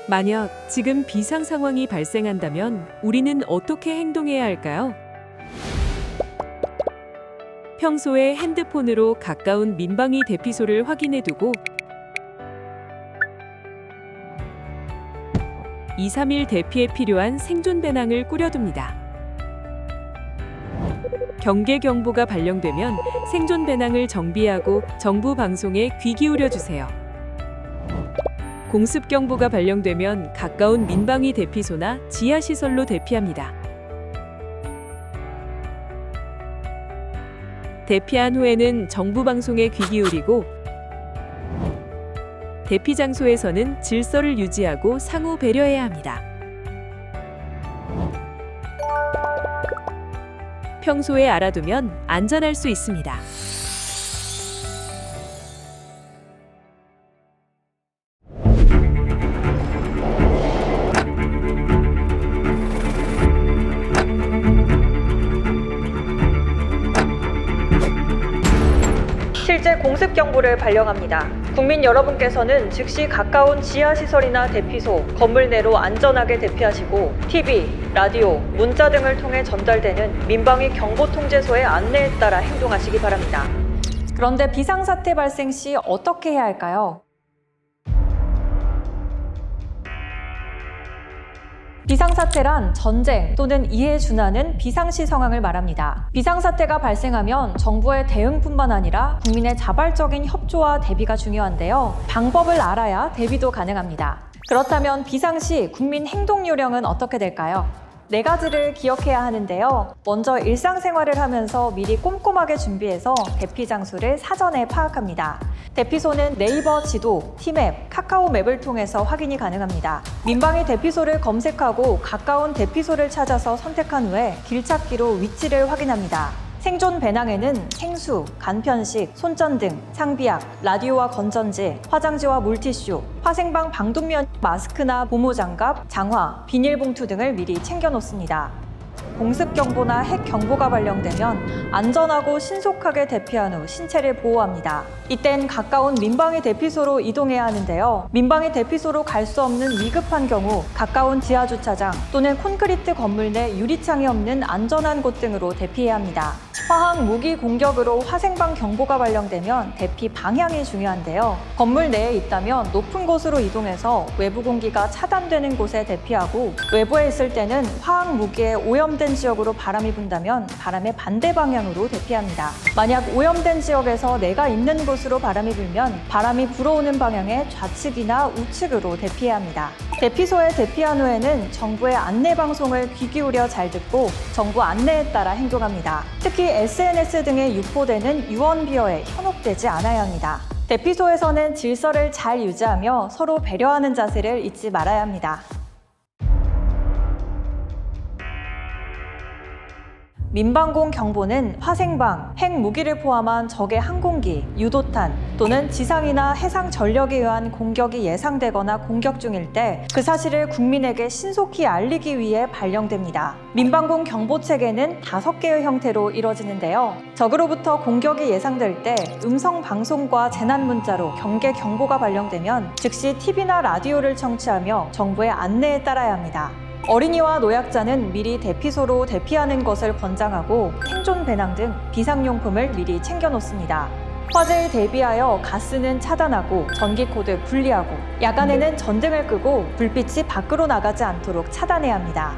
만약 지금 비상 상황이 발생한다면 우리는 어떻게 행동해야 할까요? 평소에 핸드폰으로 가까운 민방위 대피소를 확인해 두고 2, 3일 대피에 필요한 생존 배낭을 꾸려둡니다. 경계 경보가 발령되면 생존 배낭을 정비하고 정부 방송에 귀 기울여 주세요. 공습 경보가 발령되면 가까운 민방위 대피소나 지하 시설로 대피합니다. 대피한 후에는 정부 방송에 귀 기울이고 대피 장소에서는 질서를 유지하고 상호 배려해야 합니다. 평소에 알아두면 안전할 수 있습니다. 실제 공습 경보를 발령합니다. 국민 여러분께서는 즉시 가까운 지하시설이나 대피소, 건물 내로 안전하게 대피하시고 TV, 라디오, 문자 등을 통해 전달되는 민방위 경보통제소의 안내에 따라 행동하시기 바랍니다. 그런데 비상사태 발생 시 어떻게 해야 할까요? 비상사태란 전쟁 또는 이에 준하는 비상시 상황을 말합니다. 비상사태가 발생하면 정부의 대응뿐만 아니라 국민의 자발적인 협조와 대비가 중요한데요. 방법을 알아야 대비도 가능합니다. 그렇다면 비상시 국민 행동 요령은 어떻게 될까요? 4가지를 기억해야 하는데요. 먼저 일상생활을 하면서 미리 꼼꼼하게 준비해서 대피 장소를 사전에 파악합니다. 대피소는 네이버 지도, 티맵, 카카오 맵을 통해서 확인이 가능합니다. 민방위 대피소를 검색하고 가까운 대피소를 찾아서 선택한 후에 길찾기로 위치를 확인합니다. 생존 배낭에는 생수, 간편식, 손전등, 상비약, 라디오와 건전지, 화장지와 물티슈, 화생방 방독면, 마스크나 보모장갑, 장화, 비닐봉투 등을 미리 챙겨 놓습니다. 공습경보나 핵경보가 발령되면 안전하고 신속하게 대피한 후 신체를 보호합니다. 이땐 가까운 민방위 대피소로 이동해야 하는데요. 민방위 대피소로 갈 수 없는 위급한 경우 가까운 지하주차장 또는 콘크리트 건물 내 유리창이 없는 안전한 곳 등으로 대피해야 합니다. 화학 무기 공격으로 화생방 경보가 발령되면 대피 방향이 중요한데요. 건물 내에 있다면 높은 곳으로 이동해서 외부 공기가 차단되는 곳에 대피하고 외부에 있을 때는 화학 무기에 오염된 지역으로 바람이 분다면 바람의 반대 방향으로 대피합니다. 만약 오염된 지역에서 내가 있는 곳으로 바람이 불면 바람이 불어오는 방향의 좌측이나 우측으로 대피해야 합니다. 대피소에 대피한 후에는 정부의 안내 방송을 귀 기울여 잘 듣고 정부 안내에 따라 행동합니다. 특히 SNS 등에 유포되는 유언비어에 현혹되지 않아야 합니다. 대피소에서는 질서를 잘 유지하며 서로 배려하는 자세를 잊지 말아야 합니다. 민방공 경보는 화생방, 핵무기를 포함한 적의 항공기, 유도탄 또는 지상이나 해상 전력에 의한 공격이 예상되거나 공격 중일 때 그 사실을 국민에게 신속히 알리기 위해 발령됩니다. 민방공 경보 체계는 5개의 형태로 이뤄지는데요. 적으로부터 공격이 예상될 때 음성 방송과 재난 문자로 경계 경보가 발령되면 즉시 TV나 라디오를 청취하며 정부의 안내에 따라야 합니다. 어린이와 노약자는 미리 대피소로 대피하는 것을 권장하고 생존 배낭 등 비상용품을 미리 챙겨 놓습니다. 화재에 대비하여 가스는 차단하고 전기코드 분리하고 야간에는 전등을 끄고 불빛이 밖으로 나가지 않도록 차단해야 합니다.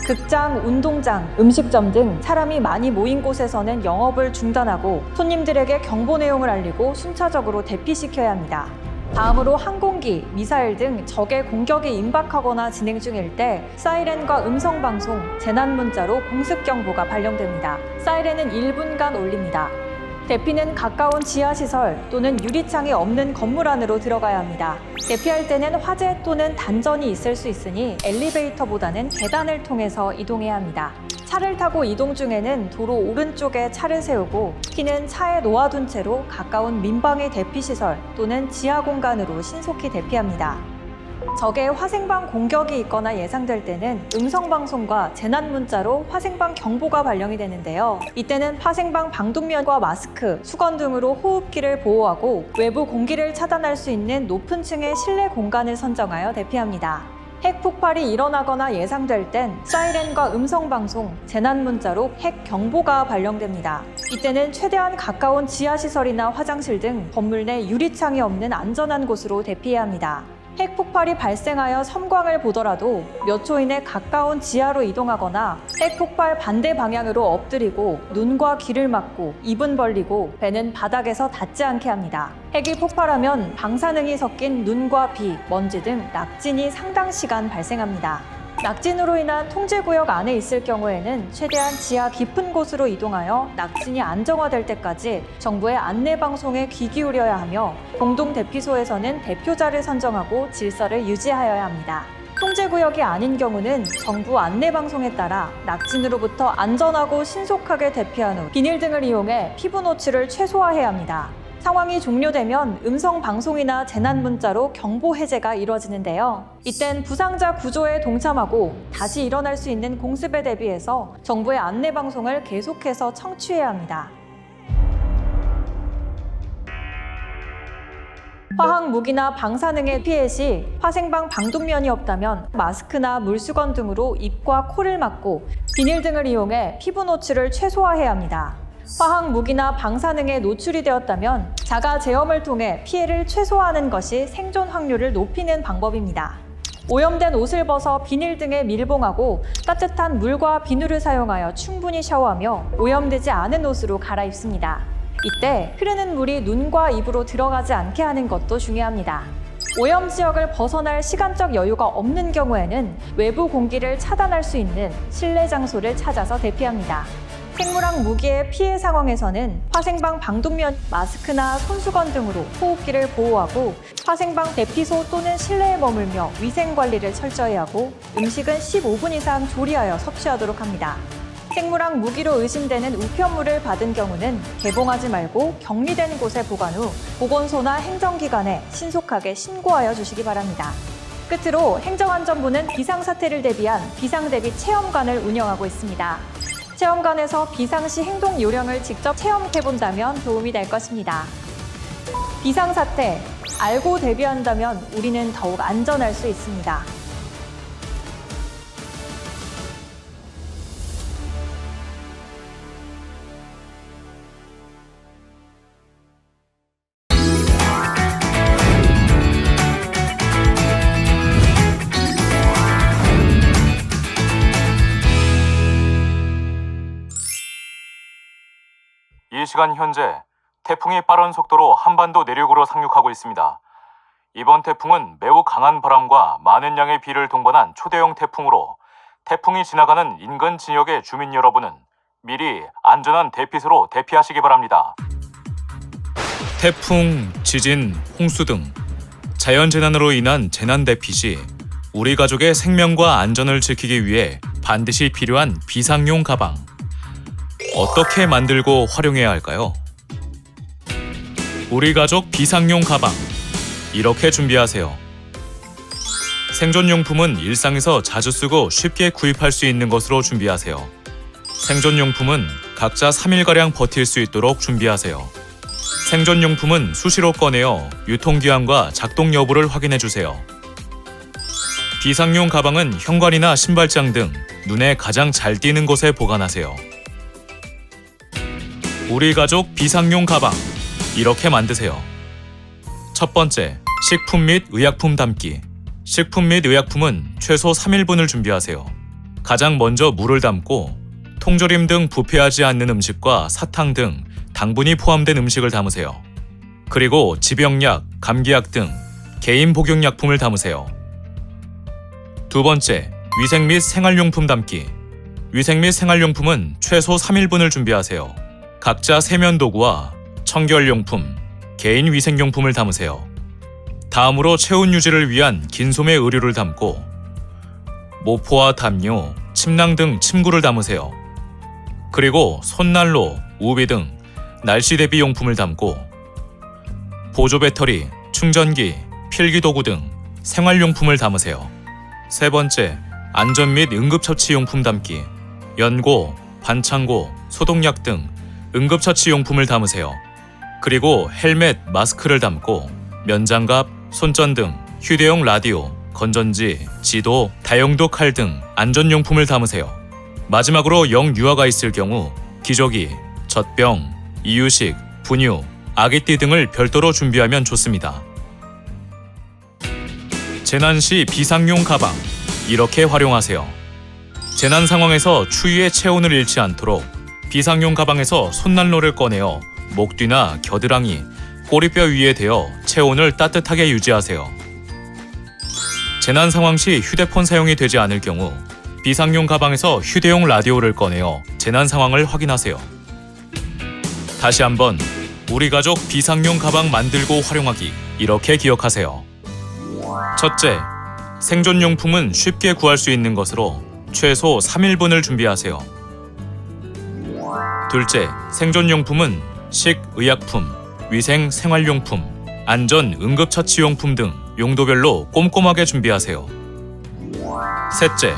극장, 운동장, 음식점 등 사람이 많이 모인 곳에서는 영업을 중단하고 손님들에게 경보 내용을 알리고 순차적으로 대피시켜야 합니다. 다음으로 항공기, 미사일 등 적의 공격이 임박하거나 진행 중일 때 사이렌과 음성방송, 재난문자로 공습경보가 발령됩니다. 사이렌은 1분간 울립니다. 대피는 가까운 지하시설 또는 유리창이 없는 건물 안으로 들어가야 합니다. 대피할 때는 화재 또는 단전이 있을 수 있으니 엘리베이터보다는 계단을 통해서 이동해야 합니다. 차를 타고 이동 중에는 도로 오른쪽에 차를 세우고 키는 차에 놓아둔 채로 가까운 민방위 대피시설 또는 지하 공간으로 신속히 대피합니다. 적의 화생방 공격이 있거나 예상될 때는 음성방송과 재난문자로 화생방 경보가 발령이 되는데요. 이때는 화생방 방독면과 마스크, 수건 등으로 호흡기를 보호하고 외부 공기를 차단할 수 있는 높은 층의 실내 공간을 선정하여 대피합니다. 핵 폭발이 일어나거나 예상될 땐 사이렌과 음성방송, 재난문자로 핵 경보가 발령됩니다. 이때는 최대한 가까운 지하시설이나 화장실 등 건물 내 유리창이 없는 안전한 곳으로 대피해야 합니다. 핵 폭발이 발생하여 섬광을 보더라도 몇 초 이내 가까운 지하로 이동하거나 핵 폭발 반대 방향으로 엎드리고 눈과 귀를 막고 입은 벌리고 배는 바닥에서 닿지 않게 합니다. 핵이 폭발하면 방사능이 섞인 눈과 비, 먼지 등 낙진이 상당 시간 발생합니다. 낙진으로 인한 통제구역 안에 있을 경우에는 최대한 지하 깊은 곳으로 이동하여 낙진이 안정화될 때까지 정부의 안내방송에 귀 기울여야 하며 공동대피소에서는 대표자를 선정하고 질서를 유지하여야 합니다. 통제구역이 아닌 경우는 정부 안내방송에 따라 낙진으로부터 안전하고 신속하게 대피한 후 비닐 등을 이용해 피부 노출을 최소화해야 합니다. 상황이 종료되면 음성 방송이나 재난 문자로 경보 해제가 이루어지는데요. 이땐 부상자 구조에 동참하고 다시 일어날 수 있는 공습에 대비해서 정부의 안내 방송을 계속해서 청취해야 합니다. 화학 무기나 방사능의 피해 시 화생방 방독면이 없다면 마스크나 물수건 등으로 입과 코를 막고 비닐 등을 이용해 피부 노출을 최소화해야 합니다. 화학 무기나 방사능에 노출이 되었다면 자가 제염을 통해 피해를 최소화하는 것이 생존 확률을 높이는 방법입니다. 오염된 옷을 벗어 비닐 등에 밀봉하고 따뜻한 물과 비누를 사용하여 충분히 샤워하며 오염되지 않은 옷으로 갈아입습니다. 이때 흐르는 물이 눈과 입으로 들어가지 않게 하는 것도 중요합니다. 오염 지역을 벗어날 시간적 여유가 없는 경우에는 외부 공기를 차단할 수 있는 실내 장소를 찾아서 대피합니다. 생물학 무기의 피해 상황에서는 화생방 방독면, 마스크나 손수건 등으로 호흡기를 보호하고 화생방 대피소 또는 실내에 머물며 위생관리를 철저히 하고 음식은 15분 이상 조리하여 섭취하도록 합니다. 생물학 무기로 의심되는 우편물을 받은 경우는 개봉하지 말고 격리된 곳에 보관 후 보건소나 행정기관에 신속하게 신고하여 주시기 바랍니다. 끝으로 행정안전부는 비상사태를 대비한 비상대비 체험관을 운영하고 있습니다. 체험관에서 비상시 행동 요령을 직접 체험해본다면 도움이 될 것입니다. 비상사태, 알고 대비한다면 우리는 더욱 안전할 수 있습니다. 이 시간 현재 태풍이 빠른 속도로 한반도 내륙으로 상륙하고 있습니다. 이번 태풍은 매우 강한 바람과 많은 양의 비를 동반한 초대형 태풍으로 태풍이 지나가는 인근 지역의 주민 여러분은 미리 안전한 대피소로 대피하시기 바랍니다. 태풍, 지진, 홍수 등 자연재난으로 인한 재난 대피 시 우리 가족의 생명과 안전을 지키기 위해 반드시 필요한 비상용 가방. 어떻게 만들고 활용해야 할까요? 우리 가족 비상용 가방. 이렇게 준비하세요. 생존용품은 일상에서 자주 쓰고 쉽게 구입할 수 있는 것으로 준비하세요. 생존용품은 각자 3일가량 버틸 수 있도록 준비하세요. 생존용품은 수시로 꺼내어 유통기한과 작동 여부를 확인해주세요. 비상용 가방은 현관이나 신발장 등 눈에 가장 잘 띄는 곳에 보관하세요. 우리 가족 비상용 가방. 이렇게 만드세요. 첫 번째, 식품 및 의약품 담기. 식품 및 의약품은 최소 3일분을 준비하세요. 가장 먼저 물을 담고 통조림 등 부패하지 않는 음식과 사탕 등 당분이 포함된 음식을 담으세요. 그리고 지병약, 감기약 등 개인 복용약품을 담으세요. 두 번째, 위생 및 생활용품 담기. 위생 및 생활용품은 최소 3일분을 준비하세요. 각자 세면도구와 청결용품, 개인 위생용품을 담으세요. 다음으로 체온 유지를 위한 긴소매 의류를 담고 모포와 담요, 침낭 등 침구를 담으세요. 그리고 손난로, 우비 등 날씨 대비 용품을 담고 보조 배터리, 충전기, 필기도구 등 생활용품을 담으세요. 세 번째, 안전 및 응급처치용품 담기. 연고, 반창고, 소독약 등 응급처치용품을 담으세요. 그리고 헬멧, 마스크를 담고 면장갑, 손전 등 휴대용 라디오, 건전지, 지도, 다용도 칼 등 안전용품을 담으세요. 마지막으로 영유아가 있을 경우 기저귀, 젖병, 이유식, 분유, 아기띠 등을 별도로 준비하면 좋습니다. 재난 시 비상용 가방, 이렇게 활용하세요. 재난 상황에서 추위에 체온을 잃지 않도록 비상용 가방에서 손난로를 꺼내어 목 뒤나 겨드랑이, 꼬리뼈 위에 대어 체온을 따뜻하게 유지하세요. 재난 상황 시 휴대폰 사용이 되지 않을 경우 비상용 가방에서 휴대용 라디오를 꺼내어 재난 상황을 확인하세요. 다시 한번 우리 가족 비상용 가방 만들고 활용하기, 이렇게 기억하세요. 첫째, 생존용품은 쉽게 구할 수 있는 것으로 최소 3일분을 준비하세요. 둘째, 생존용품은 식의약품, 위생 생활용품, 안전 응급처치용품 등 용도별로 꼼꼼하게 준비하세요. 셋째,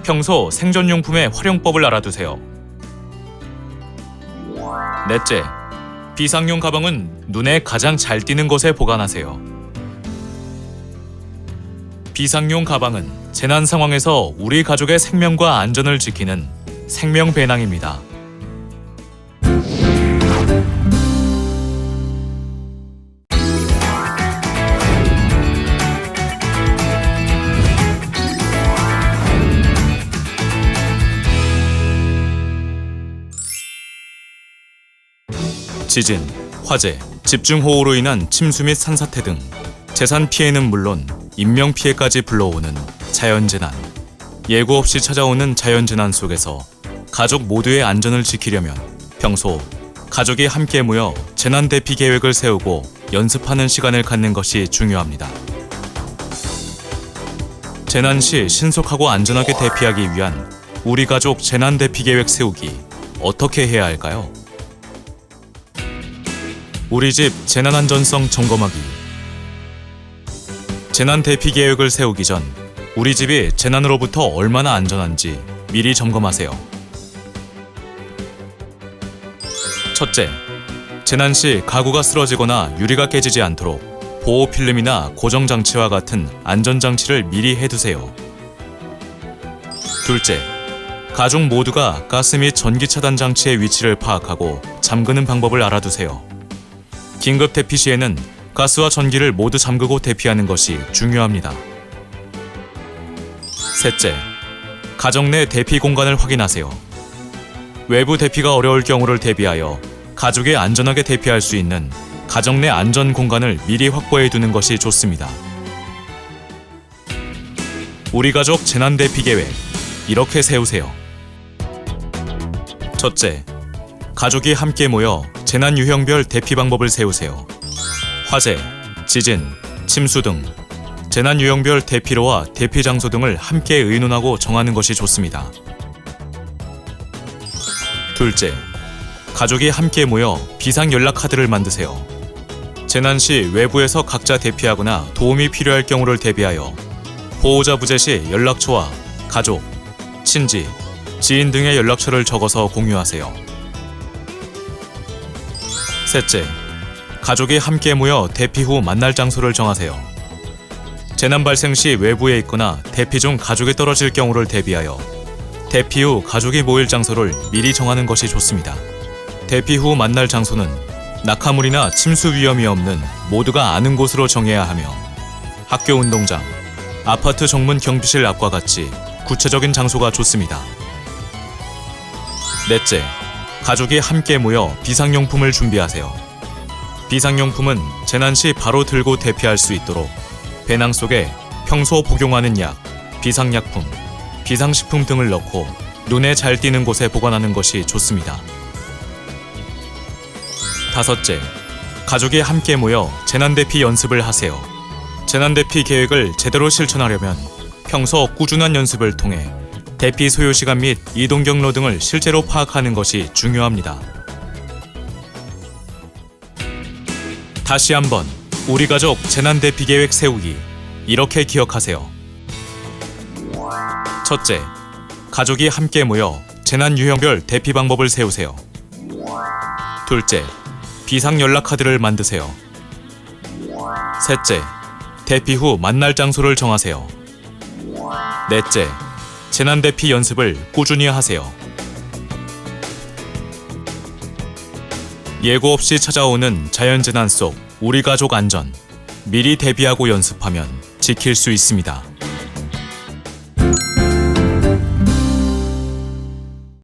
평소 생존용품의 활용법을 알아두세요. 넷째, 비상용 가방은 눈에 가장 잘 띄는 곳에 보관하세요. 비상용 가방은 재난 상황에서 우리 가족의 생명과 안전을 지키는 생명 배낭입니다. 지진, 화재, 집중호우로 인한 침수 및 산사태 등 재산 피해는 물론 인명 피해까지 불러오는 자연재난. 예고 없이 찾아오는 자연재난 속에서 가족 모두의 안전을 지키려면 평소 가족이 함께 모여 재난 대피 계획을 세우고 연습하는 시간을 갖는 것이 중요합니다. 재난 시 신속하고 안전하게 대피하기 위한 우리 가족 재난 대피 계획 세우기, 어떻게 해야 할까요? 우리 집 재난 안전성 점검하기. 재난 대피 계획을 세우기 전 우리 집이 재난으로부터 얼마나 안전한지 미리 점검하세요. 첫째, 재난 시 가구가 쓰러지거나 유리가 깨지지 않도록 보호 필름이나 고정 장치와 같은 안전 장치를 미리 해두세요. 둘째, 가족 모두가 가스 및 전기 차단 장치의 위치를 파악하고 잠그는 방법을 알아두세요. 긴급 대피 시에는 가스와 전기를 모두 잠그고 대피하는 것이 중요합니다. 셋째, 가정 내 대피 공간을 확인하세요. 외부 대피가 어려울 경우를 대비하여 가족이 안전하게 대피할 수 있는 가정 내 안전 공간을 미리 확보해 두는 것이 좋습니다. 우리 가족 재난 대피 계획, 이렇게 세우세요. 첫째, 가족이 함께 모여 재난 유형별 대피 방법을 세우세요. 화재, 지진, 침수 등 재난 유형별 대피로와 대피 장소 등을 함께 의논하고 정하는 것이 좋습니다. 둘째, 가족이 함께 모여 비상 연락 카드를 만드세요. 재난 시 외부에서 각자 대피하거나 도움이 필요할 경우를 대비하여 보호자 부재 시 연락처와 가족, 친지, 지인 등의 연락처를 적어서 공유하세요. 셋째, 가족이 함께 모여 대피 후 만날 장소를 정하세요. 재난 발생 시 외부에 있거나 대피 중 가족이 떨어질 경우를 대비하여 대피 후 가족이 모일 장소를 미리 정하는 것이 좋습니다. 대피 후 만날 장소는 낙하물이나 침수 위험이 없는 모두가 아는 곳으로 정해야 하며 학교 운동장, 아파트 정문 경비실 앞과 같이 구체적인 장소가 좋습니다. 넷째, 가족이 함께 모여 비상용품을 준비하세요. 비상용품은 재난 시 바로 들고 대피할 수 있도록 배낭 속에 평소 복용하는 약, 비상약품, 비상식품 등을 넣고 눈에 잘 띄는 곳에 보관하는 것이 좋습니다. 다섯째, 가족이 함께 모여 재난대피 연습을 하세요. 재난대피 계획을 제대로 실천하려면 평소 꾸준한 연습을 통해 대피 소요 시간 및 이동 경로 등을 실제로 파악하는 것이 중요합니다. 다시 한번 우리 가족 재난대피 계획 세우기, 이렇게 기억하세요. 첫째, 가족이 함께 모여 재난 유형별 대피 방법을 세우세요. 둘째, 비상 연락 카드를 만드세요. 셋째, 대피 후 만날 장소를 정하세요. 넷째, 재난 대피 연습을 꾸준히 하세요. 예고 없이 찾아오는 자연재난 속 우리 가족 안전, 미리 대비하고 연습하면 지킬 수 있습니다.